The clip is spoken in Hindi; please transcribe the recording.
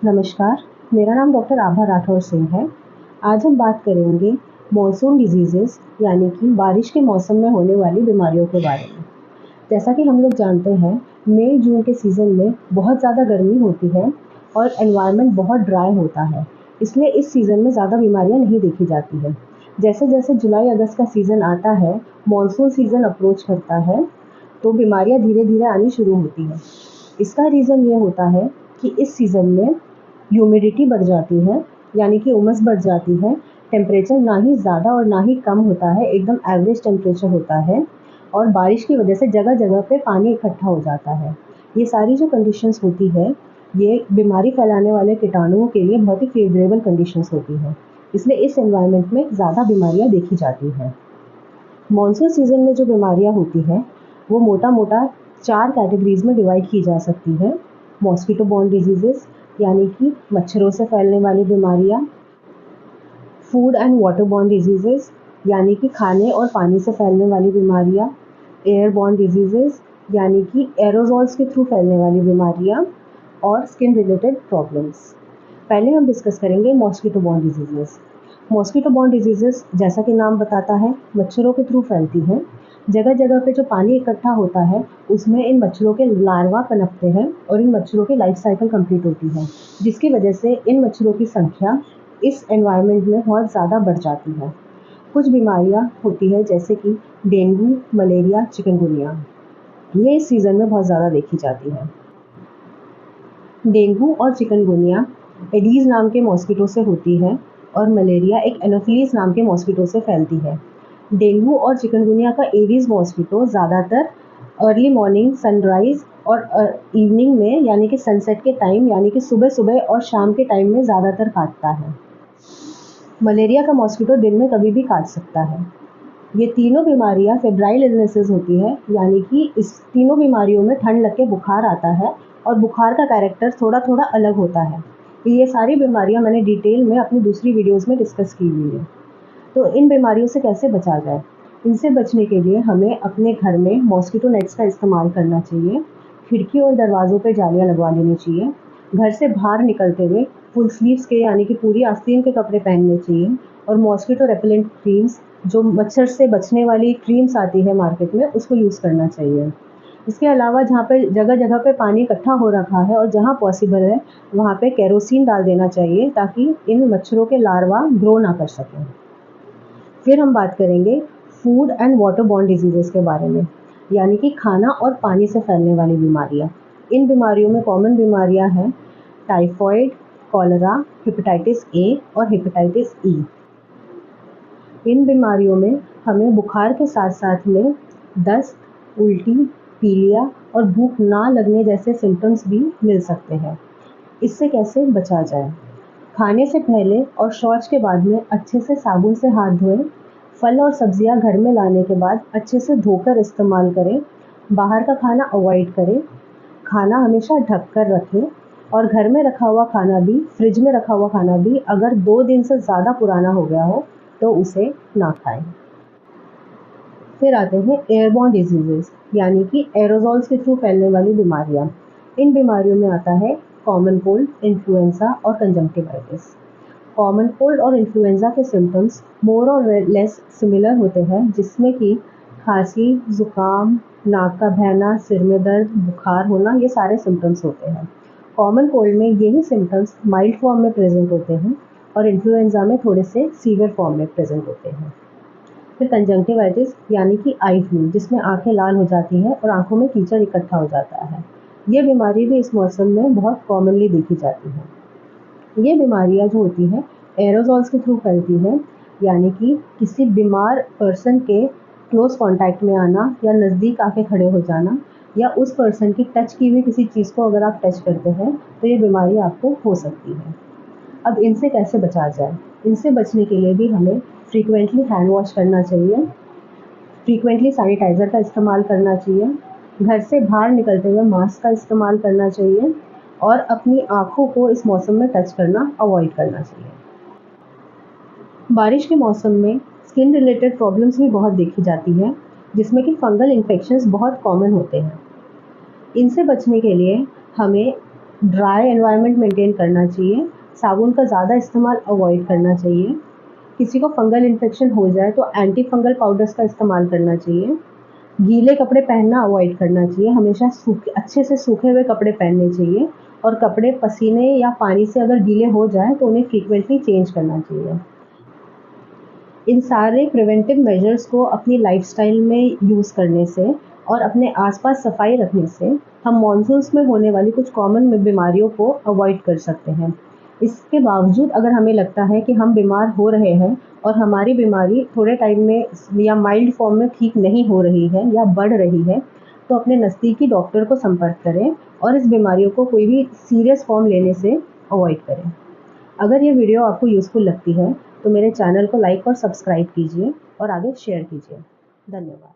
नमस्कार, मेरा नाम डॉक्टर आभा राठौर सिंह है। आज हम बात करेंगे मॉनसून डिजीज़ेज़ यानी कि बारिश के मौसम में होने वाली बीमारियों के बारे में। जैसा कि हम लोग जानते हैं, मई जून के सीज़न में बहुत ज़्यादा गर्मी होती है और एनवायरनमेंट बहुत ड्राई होता है, इसलिए इस सीज़न में ज़्यादा बीमारियां नहीं देखी जाती हैं। जैसे जैसे जुलाई अगस्त का सीज़न आता है, मॉनसून सीज़न अप्रोच करता है, तो बीमारियां धीरे धीरे आनी शुरू होती हैं। इसका रीज़न ये होता है कि इस सीज़न में ह्यूमिडिटी बढ़ जाती है, यानी कि उमस बढ़ जाती है। टेम्परेचर ना ही ज़्यादा और ना ही कम होता है, एकदम एवरेज टेम्परेचर होता है और बारिश की वजह से जगह जगह पे पानी इकट्ठा हो जाता है। ये सारी जो कंडीशंस होती है, ये बीमारी फैलाने वाले कीटाणुओं के लिए बहुत ही फेवरेबल कंडीशंस होती हैं, इसलिए इस एनवायरनमेंट में ज़्यादा बीमारियां देखी जाती हैं। मॉनसून सीज़न में जो बीमारियां होती हैं, वो मोटा मोटा 4 कैटेगरीज में डिवाइड की जा सकती हैं। मॉस्किटो बॉर्न डिजीज़ेज़ यानी कि मच्छरों से फैलने वाली बीमारियां, food and water borne diseases यानी कि खाने और पानी से फैलने वाली बीमारियां, एयर बॉर्न डिजीज़ेज़ यानी कि एरोजॉल्स के थ्रू फैलने वाली बीमारियां और स्किन रिलेटेड प्रॉब्लम्स। पहले हम डिस्कस करेंगे mosquito borne diseases. Mosquito borne diseases जैसा कि नाम बताता है, मच्छरों के थ्रू फैलती हैं। जगह जगह पे जो पानी इकट्ठा होता है, उसमें इन मच्छरों के लार्वा पनपते हैं और इन मच्छरों की लाइफ साइकिल कंप्लीट होती है, जिसकी वजह से इन मच्छरों की संख्या इस एनवायरनमेंट में बहुत ज़्यादा बढ़ जाती है। कुछ बीमारियां होती हैं जैसे कि डेंगू, मलेरिया, चिकनगुनिया, ये इस सीज़न में बहुत ज़्यादा देखी जाती है। डेंगू और चिकनगुनिया एडीज़ नाम के मॉस्किटो से होती है और मलेरिया एक एनोफिलीज नाम के मॉस्किटो से फैलती है। डेंगू और चिकनगुनिया का एडीज़ मॉस्किटो ज़्यादातर अर्ली मॉर्निंग, सनराइज़ और इवनिंग में यानी कि सनसेट के टाइम यानी कि सुबह सुबह और शाम के टाइम में ज़्यादातर काटता है। मलेरिया का मॉस्किटो दिन में कभी भी काट सकता है। ये तीनों बीमारियां फेब्राइल इलनेसेस होती है, यानी कि इस तीनों बीमारियों में ठंड लग के बुखार आता है और बुखार का कैरेक्टर थोड़ा थोड़ा अलग होता है। ये सारी बीमारियां मैंने डिटेल में अपनी दूसरी वीडियोस में डिस्कस की हुई है। तो इन बीमारियों से कैसे बचा जाए? इनसे बचने के लिए हमें अपने घर में मॉस्किटो नेट्स का इस्तेमाल करना चाहिए। खिड़की और दरवाज़ों पे जालियाँ लगवा लेनी चाहिए। घर से बाहर निकलते हुए फुल स्लीव्स के यानी कि पूरी आस्तीन के कपड़े पहनने चाहिए और मॉस्किटो रेपेलेंट क्रीम्स, जो मच्छर से बचने वाली क्रीम्स आती है मार्केट में, उसको यूज़ करना चाहिए। इसके अलावा जहाँ पे जगह जगह पे पानी इकट्ठा हो रखा है और जहाँ पॉसिबल है वहाँ पे केरोसिन डाल देना चाहिए ताकि इन मच्छरों के लार्वा ग्रो ना कर सकें। फिर हम बात करेंगे food and water borne diseases के बारे में, यानी कि खाना और पानी से फैलने वाली बीमारियाँ। इन बीमारियों में कॉमन बीमारियाँ हैं टाइफॉइड, कॉलरा, हेपेटाइटिस ए और हेपेटाइटिस ई। इन बीमारियों में हमें बुखार के साथ साथ में दस्त, उल्टी, पीलिया और भूख ना लगने जैसे सिम्टम्स भी मिल सकते हैं। इससे कैसे बचा जाए? खाने से पहले और शौच के बाद में अच्छे से साबुन से हाथ धोएं। फल और सब्जियां घर में लाने के बाद अच्छे से धोकर इस्तेमाल करें। बाहर का खाना अवॉइड करें। खाना हमेशा ढक कर रखें और घर में रखा हुआ खाना भी, फ्रिज में रखा हुआ खाना भी अगर 2 दिन से ज़्यादा पुराना हो गया हो तो उसे ना खाएं। फिर आते हैं एयरबॉर्न डिजीज़ेज़, यानी कि एरोजॉल्स के थ्रू फैलने वाली बीमारियां। इन बीमारियों में आता है कॉमन कोल्ड, इन्फ्लुएंजा और कंजंक्टिवाइटिस। कॉमन कोल्ड और इन्फ्लुएंजा के सिम्टम्स मोर और लेस सिमिलर होते हैं, जिसमें कि खांसी, जुकाम, नाक का बहना, सिर में दर्द, बुखार होना, ये सारे सिम्टम्स होते हैं। कॉमन कोल्ड में यही सिम्टम्स माइल्ड फॉर्म में प्रेजेंट होते हैं और इन्फ्लुएंजा में थोड़े से सीवियर फॉर्म में प्रेजेंट होते हैं। फिर कंजंक्टिवाइटिस यानी कि आई फ्लू, जिसमें आंखें लाल हो जाती हैं और आंखों में कीचड़ इकट्ठा हो जाता है। ये बीमारी भी इस मौसम में बहुत कॉमनली देखी जाती है। ये बीमारियां जो होती हैं एरोजॉल्स के थ्रू फैलती हैं, यानी कि किसी बीमार पर्सन के क्लोज कांटेक्ट में आना या नज़दीक आके खड़े हो जाना या उस पर्सन की टच की हुई किसी चीज़ को अगर आप टच करते हैं तो ये बीमारी आपको हो सकती है। अब इनसे कैसे बचा जाए? इनसे बचने के लिए भी हमें फ्रीक्वेंटली हैंड वॉश करना चाहिए, फ्रीक्वेंटली सैनिटाइज़र का इस्तेमाल करना चाहिए, घर से बाहर निकलते हुए मास्क का इस्तेमाल करना चाहिए और अपनी आँखों को इस मौसम में टच करना अवॉइड करना चाहिए। बारिश के मौसम में स्किन रिलेटेड प्रॉब्लम्स भी बहुत देखी जाती हैं, जिसमें कि फंगल इन्फेक्शंस बहुत कॉमन होते हैं। इनसे बचने के लिए हमें ड्राई एनवायरनमेंट मेंटेन करना चाहिए, साबुन का ज़्यादा इस्तेमाल अवॉइड करना चाहिए। किसी को फंगल इन्फेक्शन हो जाए तो एंटी फंगल पाउडर्स का इस्तेमाल करना चाहिए। गीले कपड़े पहनना अवॉइड करना चाहिए, हमेशा अच्छे से सूखे हुए कपड़े पहनने चाहिए और कपड़े पसीने या पानी से अगर गीले हो जाएँ तो उन्हें फ्रीक्वेंटली चेंज करना चाहिए। इन सारे प्रिवेंटिव मेजर्स को अपनी लाइफ़स्टाइल में यूज़ करने से और अपने आस-पास सफाई रखने से हम मॉनसून्स में होने वाली कुछ कॉमन बीमारियों को अवॉइड कर सकते हैं। इसके बावजूद अगर हमें लगता है कि हम बीमार हो रहे हैं और हमारी बीमारी थोड़े टाइम में या माइल्ड फॉर्म में ठीक नहीं हो रही है या बढ़ रही है, तो अपने नज़दीकी डॉक्टर को संपर्क करें और इस बीमारियों को कोई भी सीरियस फॉर्म लेने से अवॉइड करें। अगर ये वीडियो आपको यूज़फुल लगती है तो मेरे चैनल को लाइक और सब्सक्राइब कीजिए और आगे शेयर कीजिए। धन्यवाद।